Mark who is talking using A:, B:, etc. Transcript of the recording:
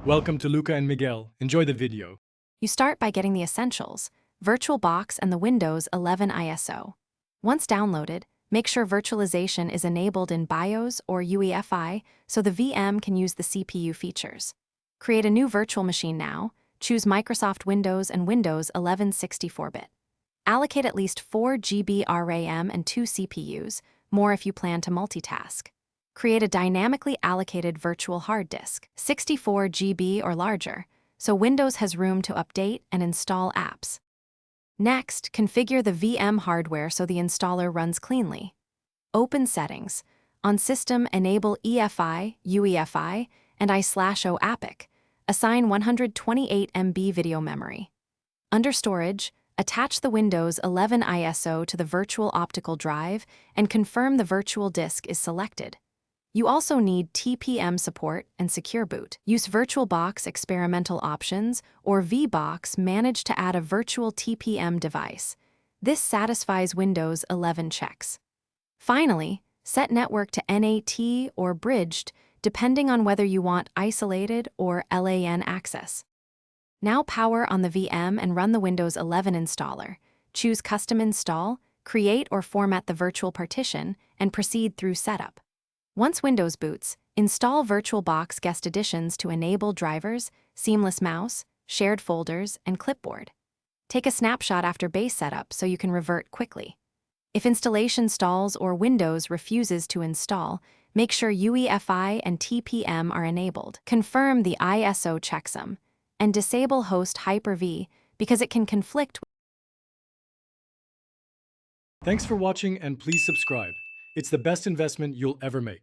A: Welcome to Luca and Miguel. Enjoy the video.
B: You start by getting the essentials, Virtualbox and the Windows 11 ISO. Once downloaded, make sure virtualization is enabled in BIOS or UEFI so the VM can use the CPU features. Create a new virtual machine now, choose Microsoft Windows and Windows 11 64-bit. Allocate at least 4 GB RAM and 2 CPUs, more if you plan to multitask. Create a dynamically allocated virtual hard disk, 64 GB or larger, so Windows has room to update and install apps. Next, configure the VM hardware so the installer runs cleanly. Open Settings. On System, enable EFI, UEFI, and I/O APIC. Assign 128 MB video memory. Under Storage, attach the Windows 11 ISO to the virtual optical drive and confirm the virtual disk is selected. You also need TPM support and secure boot. Use Virtualbox Experimental Options or VBox Manage to add a virtual TPM device. This satisfies Windows 11 checks. Finally, set network to NAT or bridged, depending on whether you want isolated or LAN access. Now power on the VM and run the Windows 11 installer. Choose Custom Install, create or format the virtual partition, and proceed through setup. Once Windows boots, install Virtualbox Guest Editions to enable drivers, seamless mouse, shared folders, and clipboard. Take a snapshot after base setup so you can revert quickly. If installation stalls or Windows refuses to install, make sure UEFI and TPM are enabled. Confirm the ISO checksum, and disable host Hyper-V because it can conflict.
A: Thanks for watching and please subscribe. It's the best investment you'll ever make.